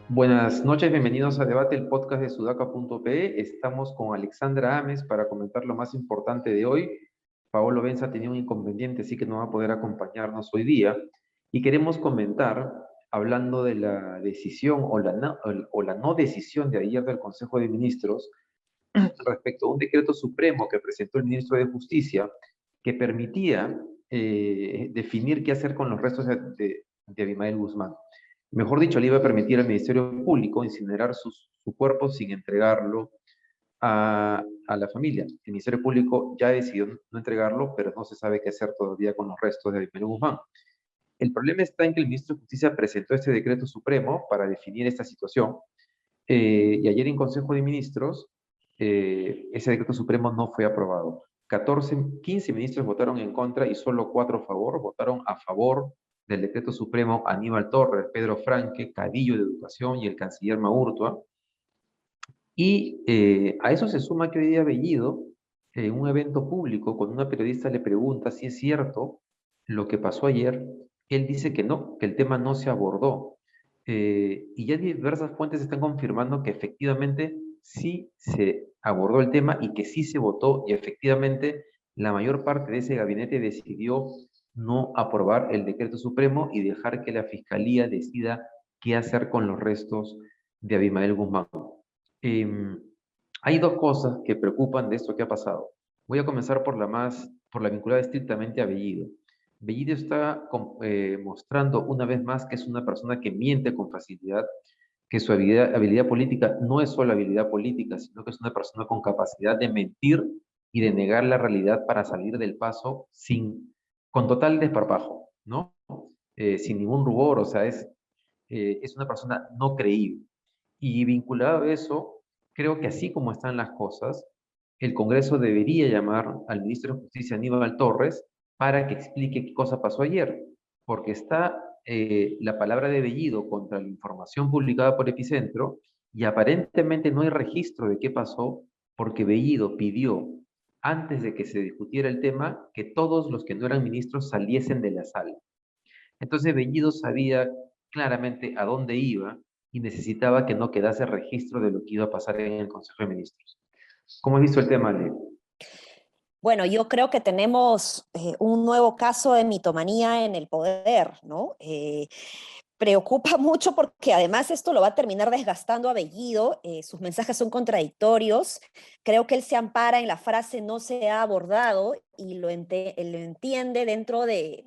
Buenas noches, bienvenidos a Debate, el podcast de Sudaca.pe. Estamos con Alexandra Ames para comentar lo más importante de hoy. Paolo Benza tenía un inconveniente, así que no va a poder acompañarnos hoy día. Y queremos comentar, hablando de la decisión o la no decisión de ayer del Consejo de Ministros respecto a un decreto supremo que presentó el ministro de Justicia que permitía definir qué hacer con los restos de Abimael Guzmán. Mejor dicho, le iba a permitir al Ministerio Público incinerar su cuerpo sin entregarlo a la familia. El Ministerio Público ya decidió no entregarlo, pero no se sabe qué hacer todavía con los restos de Abimael Guzmán. El problema está en que el ministro de Justicia presentó este decreto supremo para definir esta situación, y ayer en Consejo de Ministros ese decreto supremo no fue aprobado. 15 ministros votaron en contra y solo 4 a favor. Votaron a favor del decreto supremo Aníbal Torres, Pedro Franque, Cadillo de Educación y el canciller Maurtua. Y a eso se suma que hoy día Bellido, en un evento público, cuando una periodista le pregunta si es cierto lo que pasó ayer, él dice que no, que el tema no se abordó. Y ya diversas fuentes están confirmando que efectivamente sí se abordó el tema y que sí se votó y efectivamente la mayor parte de ese gabinete decidió no aprobar el decreto supremo y dejar que la fiscalía decida qué hacer con los restos de Abimael Guzmán. Em, Hay dos cosas que preocupan de esto que ha pasado. Voy a comenzar por la vinculada estrictamente a Bellido. Bellido está mostrando una vez más que es una persona que miente con facilidad, que su habilidad política no es solo habilidad política, sino que es una persona con capacidad de mentir y de negar la realidad para salir del paso con total desparpajo, ¿no? Sin ningún rubor, o sea, es una persona no creíble. Y vinculado a eso, creo que así como están las cosas, el Congreso debería llamar al ministro de Justicia Aníbal Torres para que explique qué cosa pasó ayer, porque está la palabra de Bellido contra la información publicada por Epicentro y aparentemente no hay registro de qué pasó porque Bellido pidió, antes de que se discutiera el tema, que todos los que no eran ministros saliesen de la sala. Entonces Bellido sabía claramente a dónde iba y necesitaba que no quedase registro de lo que iba a pasar en el Consejo de Ministros. ¿Cómo has visto el tema, Ale? Bueno, yo creo que tenemos un nuevo caso de mitomanía en el poder, ¿no? Preocupa mucho porque además esto lo va a terminar desgastando a Bellido, sus mensajes son contradictorios, creo que él se ampara en la frase no se ha abordado y lo entiende dentro de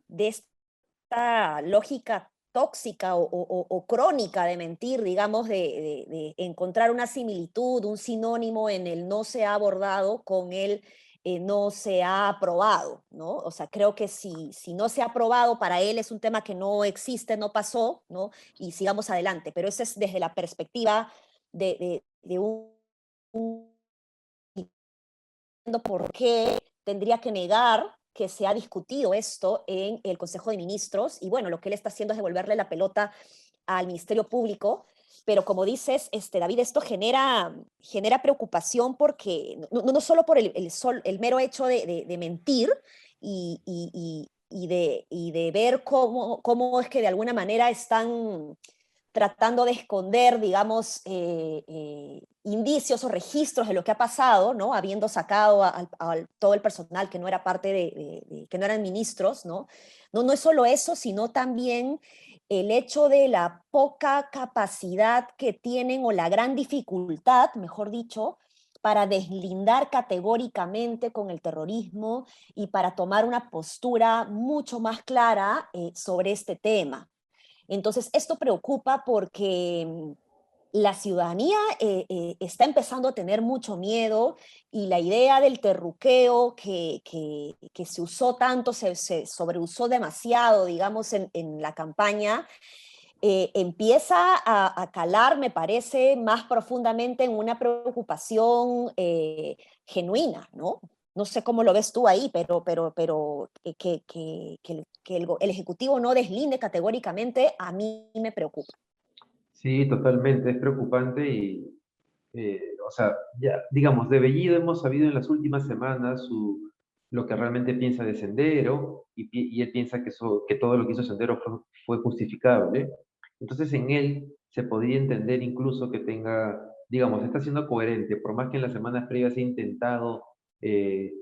esta lógica tóxica o crónica de mentir, digamos, de encontrar una similitud, un sinónimo en el no se ha abordado con el no se ha aprobado, ¿no? O sea, creo que si no se ha aprobado, para él es un tema que no existe, no pasó, ¿no? Y sigamos adelante, pero eso es desde la perspectiva de un por qué tendría que negar que se ha discutido esto en el Consejo de Ministros y bueno, lo que él está haciendo es devolverle la pelota al Ministerio Público, pero como dices, David, esto genera preocupación porque no solo por el mero hecho de mentir y de ver cómo es que de alguna manera están tratando de esconder, digamos, indicios o registros de lo que ha pasado, ¿no? Habiendo sacado a todo el personal que no era parte que no eran ministros, ¿no? No es solo eso, sino también el hecho de la poca capacidad que tienen o la gran dificultad, mejor dicho, para deslindar categóricamente con el terrorismo y para tomar una postura mucho más clara sobre este tema. Entonces, esto preocupa porque la ciudadanía está empezando a tener mucho miedo y la idea del terruqueo que se usó tanto, se sobreusó demasiado, digamos, en la campaña, empieza a calar, me parece, más profundamente en una preocupación genuina, ¿no? No sé cómo lo ves tú ahí, pero el Ejecutivo no deslinde categóricamente, a mí me preocupa. Sí, totalmente, es preocupante O sea, ya, digamos, de Bellido hemos sabido en las últimas semanas lo que realmente piensa de Sendero, y él piensa que todo lo que hizo Sendero fue justificable. Entonces, en él se podría entender incluso que tenga, digamos, está siendo coherente, por más que en las semanas previas he intentado eh,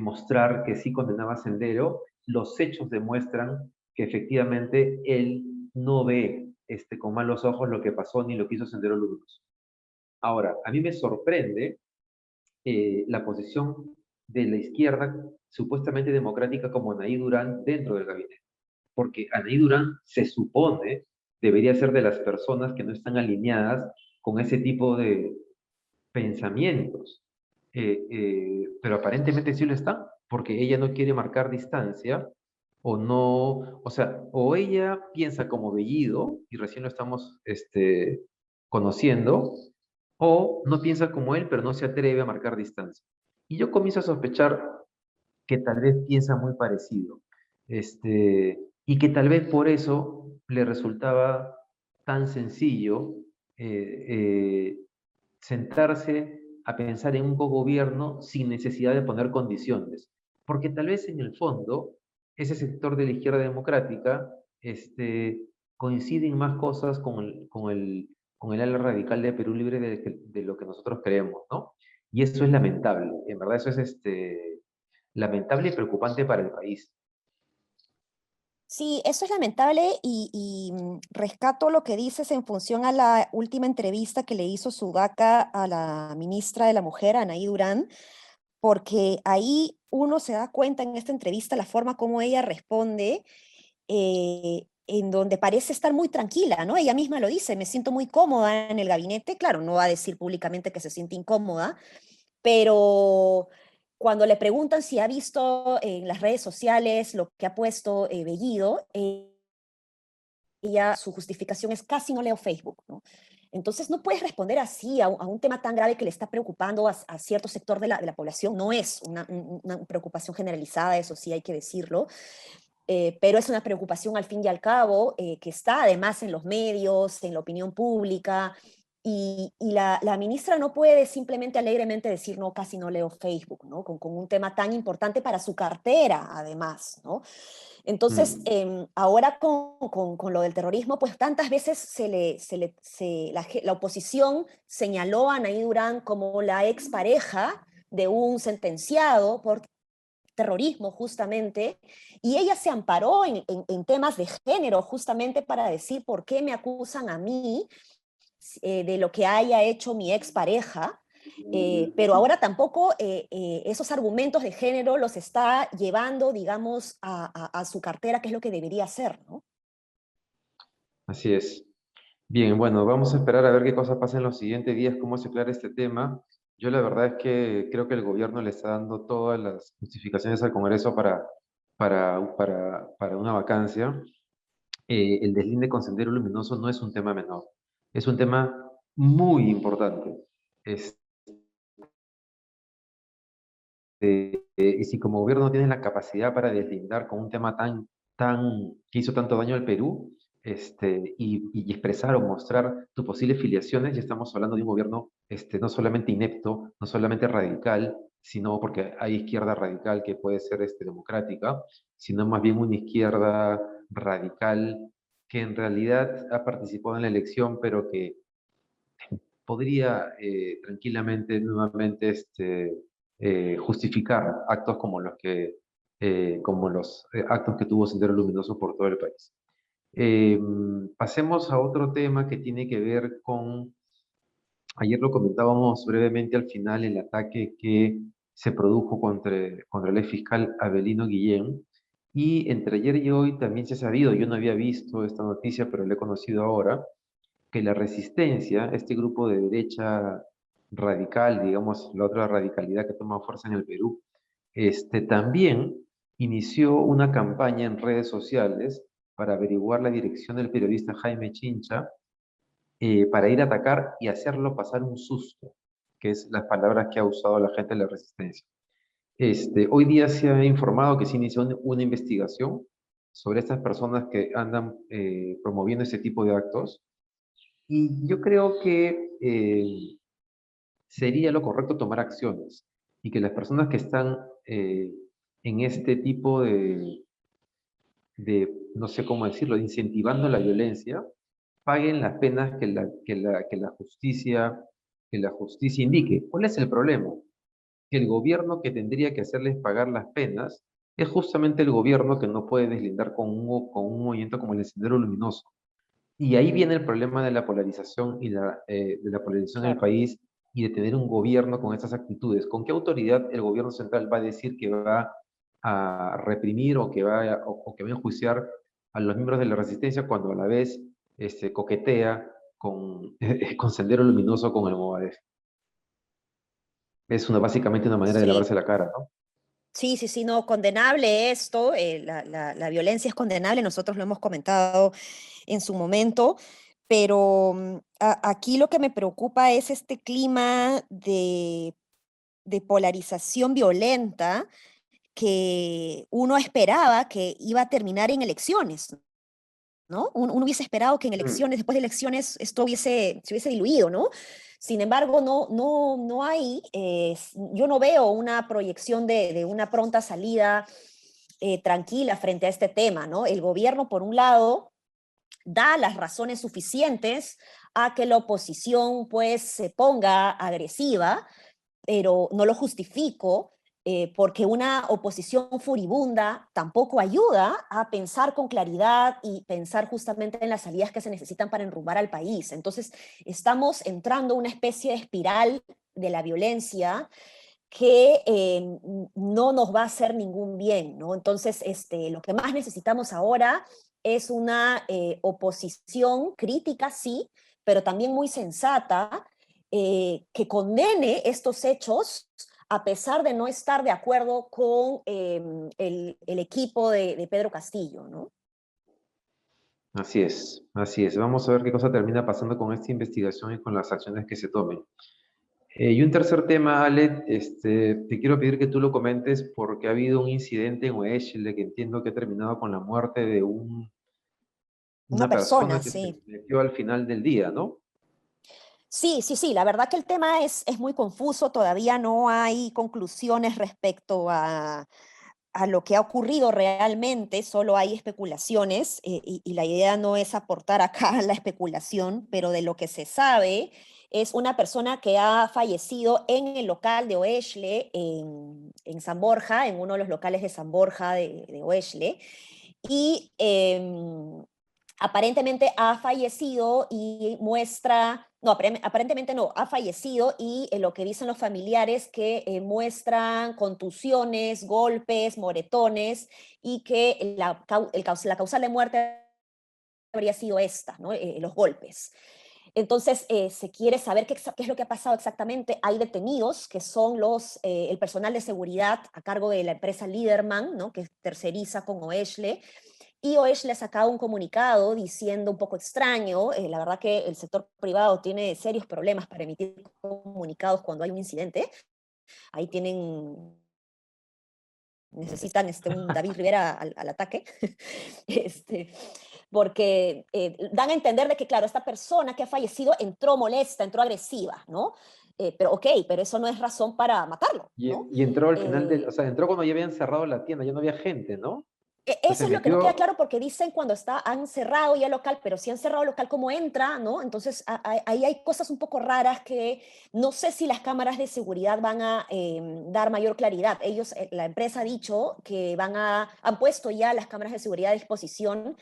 mostrar que sí condenaba a Sendero, los hechos demuestran que efectivamente él no ve con malos ojos lo que pasó ni lo que hizo Sendero Luminoso. Ahora, a mí me sorprende la posición de la izquierda supuestamente democrática como Anaí Durán dentro del gabinete, porque Anaí Durán se supone debería ser de las personas que no están alineadas con ese tipo de pensamientos. Pero aparentemente sí lo están, porque ella no quiere marcar distancia, o no, o sea, o ella piensa como Bellido, y recién lo estamos conociendo, o no piensa como él, pero no se atreve a marcar distancia. Y yo comienzo a sospechar que tal vez piensa muy parecido, y que tal vez por eso le resultaba tan sencillo eh, eh, sentarse a pensar en un cogobierno sin necesidad de poner condiciones. Porque tal vez en el fondo, ese sector de la izquierda democrática coincide en más cosas con el ala radical de Perú Libre de lo que nosotros creemos, ¿no? Y eso es lamentable, en verdad eso es lamentable y preocupante para el país. Sí, eso es lamentable rescato lo que dices en función a la última entrevista que le hizo Sudaca a la ministra de la Mujer, Anaí Durán, porque ahí uno se da cuenta en esta entrevista la forma como ella responde, en donde parece estar muy tranquila, ¿no? Ella misma lo dice, me siento muy cómoda en el gabinete, claro, no va a decir públicamente que se siente incómoda, pero cuando le preguntan si ha visto en las redes sociales lo que ha puesto Bellido, ella, su justificación es casi no leo Facebook, ¿no? Entonces no puedes responder así a un tema tan grave que le está preocupando a cierto sector de la población. No es una preocupación generalizada, eso sí hay que decirlo, pero es una preocupación al fin y al cabo que está además en los medios, en la opinión pública, y la ministra no puede simplemente alegremente decir, no, casi no leo Facebook, ¿no? Con un tema tan importante para su cartera, además, ¿no? Entonces, Mm, ahora con lo del terrorismo, pues tantas veces la oposición señaló a Anaí Durán como la expareja de un sentenciado por terrorismo justamente, y ella se amparó en temas de género justamente para decir por qué me acusan a mí de lo que haya hecho mi expareja, pero ahora tampoco esos argumentos de género los está llevando, digamos, a su cartera, que es lo que debería hacer, ¿no? así es. Bien, bueno, vamos a esperar a ver qué cosa pasa en los siguientes días, cómo se aclara este tema. Yo la verdad es que creo que el gobierno le está dando todas las justificaciones al Congreso para una vacancia. El deslinde con Sendero Luminoso no es un tema menor, es un tema muy importante. Este, y si como gobierno no tienes la capacidad para deslindar con un tema que hizo tanto daño al Perú, y expresar o mostrar tus posibles filiaciones, ya estamos hablando de un gobierno no solamente inepto, no solamente radical, sino porque hay izquierda radical que puede ser democrática, sino más bien una izquierda radical que en realidad ha participado en la elección, pero que podría tranquilamente nuevamente justificar actos como los actos que tuvo Sendero Luminoso por todo el país. Eh, Pasemos a otro tema que tiene que ver ayer lo comentábamos brevemente al final, el ataque que se produjo contra el ex fiscal Abelino Guillén. Y entre ayer y hoy también se ha sabido, yo no había visto esta noticia, pero la he conocido ahora, que la resistencia, este grupo de derecha radical, digamos, la otra radicalidad que toma fuerza en el Perú, también inició una campaña en redes sociales para averiguar la dirección del periodista Jaime Chincha, para ir a atacar y hacerlo pasar un susto, que es las palabras que ha usado la gente de la resistencia. Hoy día se ha informado que se inició una investigación sobre estas personas que andan promoviendo este tipo de actos, y yo creo que sería lo correcto tomar acciones y que las personas que están en este tipo no sé cómo decirlo, de incentivando la violencia, paguen las penas que la justicia indique. ¿Cuál es el problema? Que el gobierno que tendría que hacerles pagar las penas es justamente el gobierno que no puede deslindar con un movimiento como el Sendero Luminoso. Y ahí viene el problema de la polarización de la polarización en el Claro. país y de tener un gobierno con estas actitudes. ¿Con qué autoridad el gobierno central va a decir que va a reprimir o que va a enjuiciar a los miembros de la resistencia cuando a la vez coquetea con, con Sendero Luminoso, con el Movadef? Es básicamente una manera de Sí, lavarse la cara, ¿no? sí, sí, sí, no, condenable esto, la violencia es condenable, nosotros lo hemos comentado en su momento, pero aquí lo que me preocupa es este clima de polarización violenta que uno esperaba que iba a terminar en elecciones, ¿no? Uno hubiese esperado que en Mm. elecciones, después de elecciones, esto se hubiese diluido, ¿no? Sin embargo, no hay, yo no veo una proyección de una pronta salida tranquila frente a este tema, ¿no? El gobierno, por un lado, da las razones suficientes a que la oposición, pues, se ponga agresiva, pero no lo justifico, porque una oposición furibunda tampoco ayuda a pensar con claridad y pensar justamente en las salidas que se necesitan para enrumbar al país. Entonces, estamos entrando a una especie de espiral de la violencia que no nos va a hacer ningún bien, ¿no? Entonces, lo que más necesitamos ahora es una oposición crítica, sí, pero también muy sensata, que condene estos hechos a pesar de no estar de acuerdo con el equipo de Pedro Castillo, ¿no? Así es, así es. Vamos a ver qué cosa termina pasando con esta investigación y con las acciones que se tomen. Y un tercer tema, Ale, te quiero pedir que tú lo comentes porque ha habido un incidente en Oeshile que entiendo que ha terminado con la muerte de Una una persona persona, que se sí. metió al final del día, ¿no? Sí, sí, sí, la verdad que el tema es muy confuso, todavía no hay conclusiones respecto a lo que ha ocurrido realmente, solo hay especulaciones y la idea no es aportar acá la especulación, pero de lo que se sabe es una persona que ha fallecido en el local de Oeshle, en San Borja, en uno de los locales de San Borja de Oeshle, y aparentemente ha fallecido y muestra, no, aparentemente no, ha fallecido y lo que dicen los familiares que muestran contusiones, golpes, moretones y que la causal de muerte habría sido esta, ¿no? Los golpes. Entonces, se quiere saber qué es lo que ha pasado exactamente. Hay detenidos que son el personal de seguridad a cargo de la empresa Liderman, ¿no? Que terceriza con Oeshle, y Oesh le ha sacado un comunicado diciendo un poco extraño, la verdad que el sector privado tiene serios problemas para emitir comunicados cuando hay un incidente. Ahí necesitan un David Rivera al ataque, este, porque dan a entender de que, claro, esta persona que ha fallecido entró molesta, entró agresiva, ¿no? Pero ok, pero eso no es razón para matarlo, ¿no? Y entró al final Eh, o sea, entró cuando ya habían cerrado la tienda, ya no había gente, ¿no? Entonces Eso se es lo que no queda metió claro porque dicen cuando han cerrado ya el local, pero si han cerrado el local, ¿cómo entra? ¿No? Entonces ahí hay cosas un poco raras que no sé si las cámaras de seguridad van a dar mayor claridad. Ellos, la empresa ha dicho que han puesto ya las cámaras de seguridad a disposición,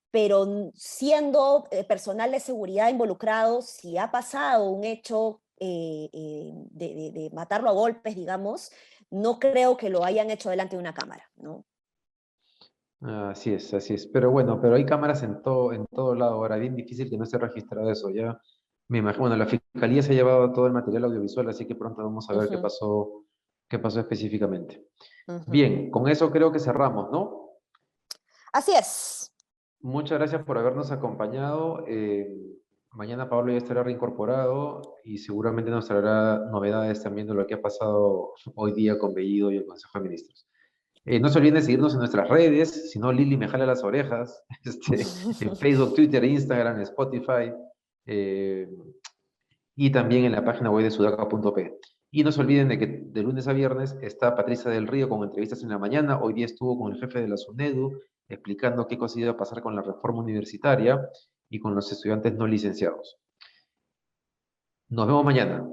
pero siendo personal de seguridad involucrado, si ha pasado un hecho de matarlo a golpes, digamos, no creo que lo hayan hecho delante de una cámara, ¿no? así es, así es. Pero bueno, pero hay cámaras en todo lado. Ahora, bien difícil que no esté registrado eso. Ya me imagino, bueno, la fiscalía se ha llevado todo el material audiovisual, así que pronto vamos a ver Ujú, qué pasó específicamente. ujú. Bien, con eso creo que cerramos, ¿no? Así es. Muchas gracias por habernos acompañado. Mañana Pablo ya estará reincorporado y seguramente nos traerá novedades también de lo que ha pasado hoy día con Bellido y el Consejo de Ministros. No se olviden de seguirnos en nuestras redes, si no Lili me jala las orejas, en Facebook, Twitter, Instagram, Spotify. eh, y también en la página web de sudaca.pe. Y no se olviden de que de lunes a viernes está Patricia del Río con entrevistas en la mañana. Hoy día estuvo con el jefe de la SUNEDU explicando qué cosa iba a pasar con la reforma universitaria y con los estudiantes no licenciados. Nos vemos mañana.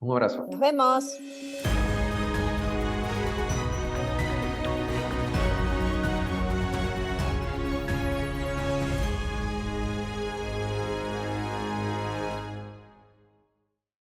Un abrazo. Nos vemos.